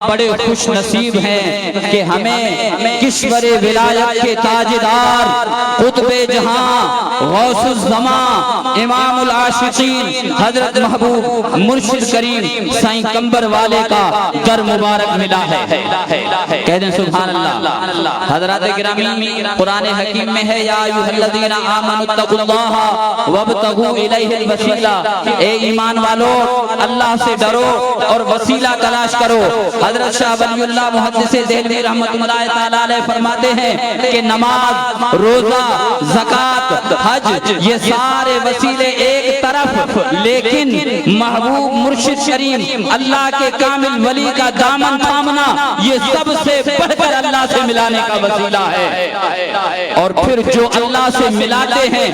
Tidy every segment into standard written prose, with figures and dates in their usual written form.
بڑے خوش نصیب ہیں کہ ہمیں کشور ولایت کے تاجدار قطب جہاں غوث الزمان امام العاشقین حضرت محبوب مرشد کریم سائیں کمبر والے کا در مبارک ملا ہے۔ کہہ دیں سبحان اللہ۔ حضرات گرامی قرآن حکیم میں ہے یا ایھا الذین آمنوا اتقوا اللہ وابتغوا الیہ الوسیلہ، اے ایمان والو اللہ سے ڈرو اور وسیلہ تلاش کرو۔ حضرت شاہ ولی اللہ محدث دہلوی رحمۃ اللہ تعالی علیہ فرماتے ہیں کہ نماز، روزہ، زکوٰۃ، حج یہ سارے وسیلے ایک طرف، لیکن محبوب مرشد کریم اللہ کے کامل ولی کا دامن تھامنا یہ سب سے بڑھ کر اللہ سے ملانے کا وسیلہ ہے۔ اور پھر جو اللہ سے ملاتے ہیں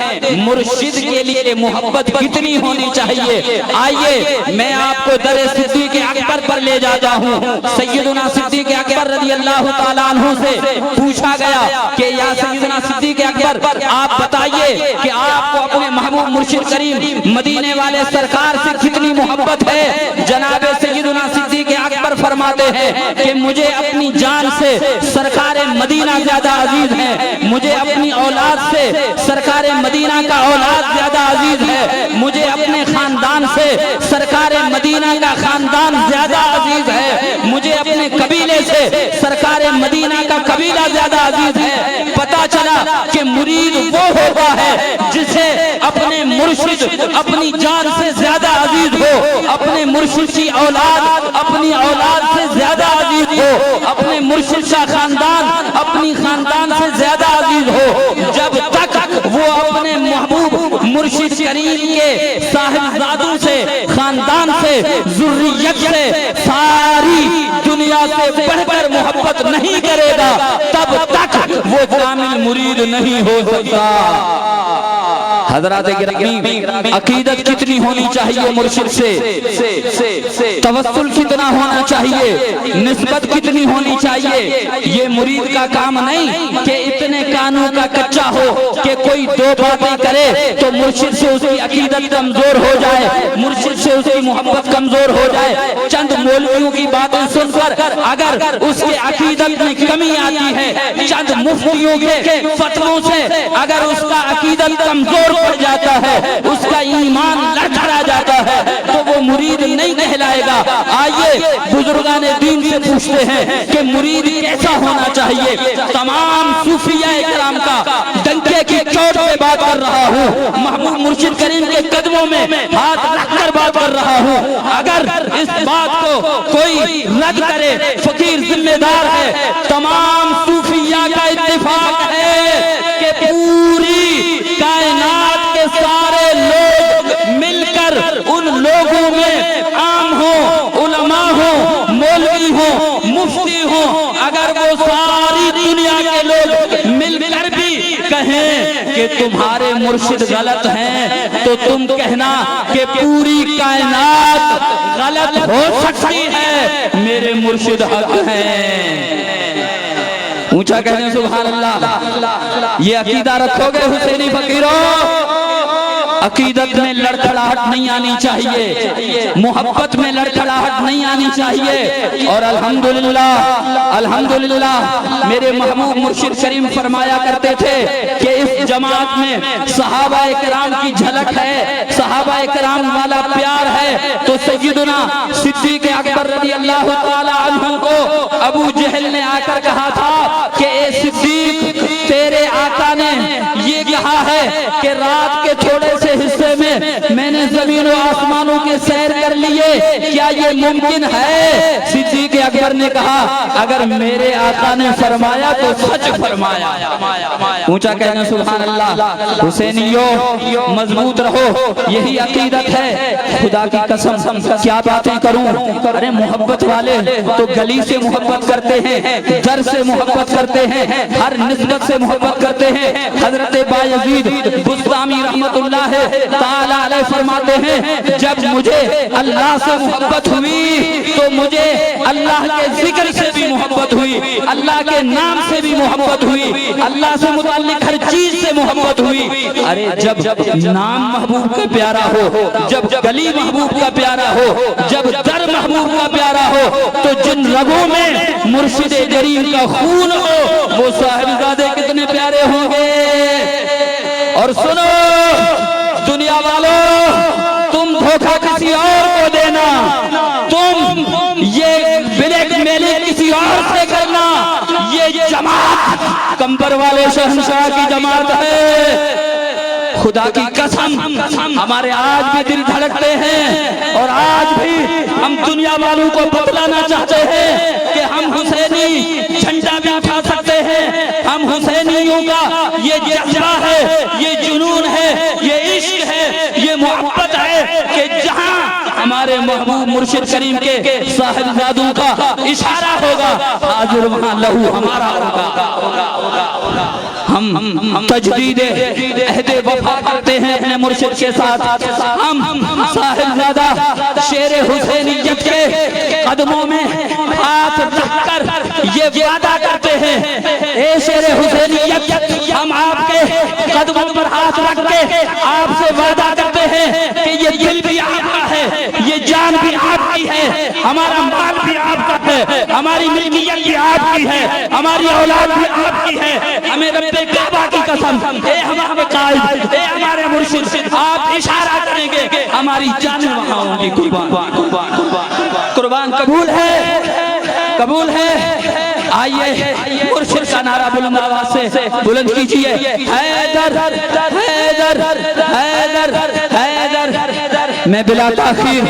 مرشد کے لیے محبت کتنی ہونی چاہیے۔ آئیے میں آپ کو در صدیق اکبر پر لے جاتا ہوں۔ سیدنا صدیق اکبر رضی اللہ تعالیٰ عنہ سے پوچھا گیا کہ یا سیدنا صدیق اکبر آپ بتائیے کہ آپ کو اپنے محبوب مرشد کریم مدینے والے سرکار سے کتنی محبت ہے۔ جناب سیدنا صدیق اکبر فرماتے ہیں کہ مجھے اپنی جان سے سرکار مدینہ زیادہ عزیز ہے، مجھے اپنی اولاد سے سرکار مدینہ کا اولاد زیادہ عزیز ہے، مجھے اپنے خاندان سے سرکار مدینہ کا خاندان زیادہ عزیز ہے، مجھے اپنے قبیلے سے سرکار مدینہ کا قبیلہ زیادہ عزیز ہے۔ پتہ چلا کہ مرید وہ ہوتا ہے جسے اپنے مرشد اپنی جان سے زیادہ عزیز ہو، اپنے مرشد کی اولاد اپنی اولاد سے زیادہ عزیز ہو، اپنے مرشد کا خاندان اپنی خاندان سے زیادہ عزیز ہو۔ جب تک وہ اپنے محبوب مرشد کریم کے صاحبزادوں سے، خاندان سے، ذریت سے، ساری دنیا سے بڑھ کر محبت نہیں کرے گا تب تک وہ کامل مرید نہیں ہو سکتا۔ حضرات گرامی عقیدت کتنی ہونی چاہیے مرشد سے، توسل کتنا ہونا چاہیے، نسبت کتنی ہونی چاہیے۔ یہ مرید کا کام نہیں کہ اتنے کانوں کا کچا ہو کہ کوئی دو باتیں کرے تو مرشد سے اس کی عقیدت کمزور ہو جائے، مرشد سے اس کی محبت کمزور ہو جائے۔ چند مولویوں کی باتیں سن کر اگر اس کے عقیدت میں کمی آتی ہے، چند مفتیوں کے فتووں سے اگر اس کا عقیدت کمزور پڑ جاتا ہے، اس کا ایمان لڑکھڑا جاتا ہے تو وہ مرید نہیں کہلائے گا۔ آئیے بزرگان دین سے پوچھتے ہیں کہ مرید کیسا ہونا چاہیے۔ تمام صوفیاء کرام کا ڈنکے کی چوٹ پہ بات کر رہا ہوں، محبوب مرشد کریم کے قدموں میں ہاتھ رکھ کر بات کر رہا ہوں۔ اگر اس بات کو کوئی رد کرے فقیر ذمہ دار ہے۔ تمام صوفیاء کا اتفاق ہے کہ پوری کائنات کے سارے لوگ مل کر ان لوگوں میں عام ہوں، علماء ہوں، مولوی ہوں، مفتی ہوں، اگر وہ ساری دنیا کے لوگ مل کر بھی کہیں کہ تمہارے مرشد غلط ہیں تو تم کہنا کہ پوری کائنات غلط ہو سکتی ہے، میرے مرشد حق ہیں۔ اونچا کہنے سبحان اللہ۔ یہ عقیدہ رکھو گے حسینی فقیروں؟ عقیدت میں لڑکھڑاہٹ نہیں آنی چاہیے، محبت میں لڑکھڑاہٹ نہیں آنی چاہیے۔ اور الحمدللہ میرے محبوب مرشد کریم فرمایا کرتے تھے کہ اس جماعت میں صحابہ کرام کی جھلک ہے، صحابہ کرام والا پیار ہے۔ تو سیدنا صدیق اکبر رضی اللہ تعالی عنہ کو ابو جہل نے آ کر کہا تھا کہ اے صدیق تیرے آقا نے یہ کہا ہے کہ رات کے تھوڑے سے حصے میں نے زمین و آسمانوں کے سیر کر لیے، کیا یہ ممکن ہے؟ صدیق اکبر نے کہا اگر میرے آقا نے فرمایا تو سچ فرمایا۔ اونچا کہنا سبحان اللہ۔ حسینیوں مضبوط رہو، یہی عقیدت ہے۔ خدا کی قسم کیا باتیں کروں، ارے محبت والے تو گلی سے محبت کرتے ہیں، در سے محبت کرتے ہیں، ہر نسبت سے محبت کرتے ہیں۔ حضرت بایزید بسطامی رحمت اللہ تعالی علیہ فرماتے ہیں جب مجھے اللہ سے محبت ہوئی تو مجھے اللہ کے ذکر سے بھی محبت ہوئی، اللہ کے نام سے بھی محبت ہوئی، اللہ سے متعلق ہر چیز سے محبت ہوئی. ارے جب نام محبوب کا پیارا ہو، جب گلی محبوب کا پیارا ہو، جب در محبوب کا پیارا ہو، تو جن رگوں میں مرشد کریم کا خون ہو وہ صاحبزادے کتنے پیارے ہوں گے. اور سنو دنیا والوں، تم دھوکہ کسی اور کو دینا، تم یہ بلیک میلنگ کسی اور سے کرنا، یہ جماعت کمبر والے شہنشاہ کی جماعت ہے. خدا کی قسم ہمارے آج بھی دل دھڑکتے ہیں اور آج بھی ہم دنیا والوں کو بتلانا چاہتے ہیں کہ ہم حسینی جھنڈا بھی اٹھا سکتے ہیں. ہم حسینیوں کا یہ جذبہ ہے، یہ جنون ہے، یہ عشق ہے، یہ محبت ہے کہ جہاں ہمارے محبوب مرشد کریم کے صاحبزادوں کا اشارہ ہوگا حاضر وہاں لہو ہمارا ہوگا. ہم تجدید عہد وفا کرتے ہیں اپنے مرشد کے ساتھ. ہم صاحبزادہ شیر حسینیت کے قدموں میں ہاتھ رکھ کر یہ وعدہ کرتے ہیں، اے شیر حسینیت ہم آپ کے قدموں پر ہاتھ رکھ کے آپ سے وعدہ کرتے ہیں کہ یہ دل بھی آپ کا ہے، یہ جان بھی آپ کی ہے، ہمارا مال بھی آپ کا ہے، ہماری ملکیت بھی آپ کی ہے، ہماری اولاد بھی آپ کی ہے. ہمیں رب کعبہ کی قسم، اے ہمارے قائد، اے ہمارے مرشد، آپ اشارہ کریں گے ہماری جانیں وہاں ہوں گی. قربان قبول ہے، قبول ہے. آئیے مرشد کا نعرہ بلند آواز سے بلند کیجئے. حیدر حیدر حیدر حیدر. میں بلا تاخیر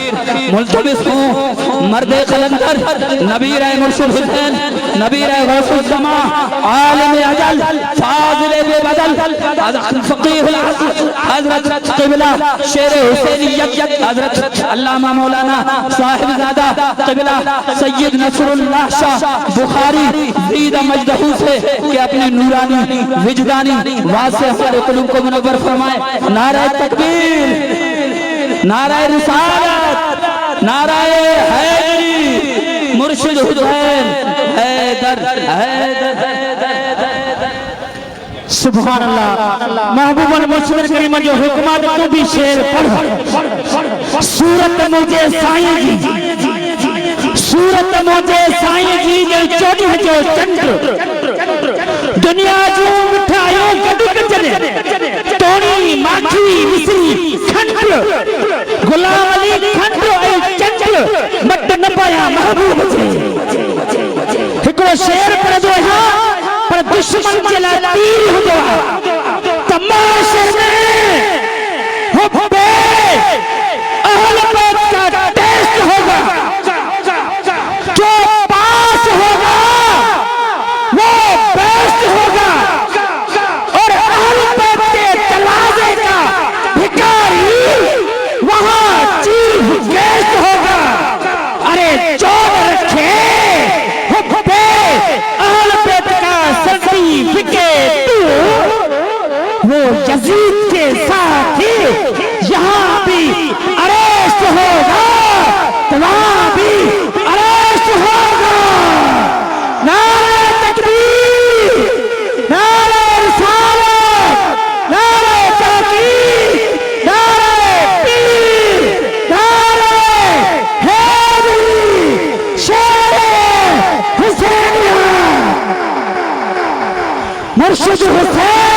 ملتمس ہوں مرد قلندر نبی رائے مرشد حسین، نبی رائے غوث الزمان، عالم اجل، فاضل بے بدل، فقیہ العصر، حضرت قبلہ شیر حسینیت، حضرت علامہ مولانا صاحبزادہ قبلہ سید نصر اللہ شاہ بخاری زید مجدہ سے کہ اپنی نورانی وجدانی واضح ہمارے قلوب کو منور فرمائے. نعرہ تکبیر، نعرہ رسالت، نعرہ حیدری، مرشد حسین حیدر حیدر. سبحان اللہ. محبوب المرشد کریم جو حکمات تو بھی شیر پڑھ. سورت مجھے سائیں جی، سورت مجھے سائیں جی جو چوڑی جو چندر دنیا جو مٹھائیوں کدی کچنے توڑی ماکھی مصری کھنڈ غلام علی کھنڈ اے چندر مٹ نہ پایا محبوب سے. ہکڑو شیر پر جو ہے پر دشمن چلا تیر ہو گیا تماشے میں حب اہل بیت کا ٹیسٹ ہوگا. جو پاس ہوگا وہ بیسٹ ہوگا اور اہل بیت کے تلازے کا بھکاری وہاں چیف گیسٹ ہوگا. ارے چور رکھے حب اہل بیت کا سرٹیفکیٹ وہ یزید کے ساتھ یہاں بھی اریسٹ ہوگا، وہاں بھی اریسٹ ہوگا. نعرہ تکبیر، نعرہ رسالت، نعرہ تحقیق، نعرہ پیر، نعرہ حیدری، شیر حسینیہ، مرشد حسین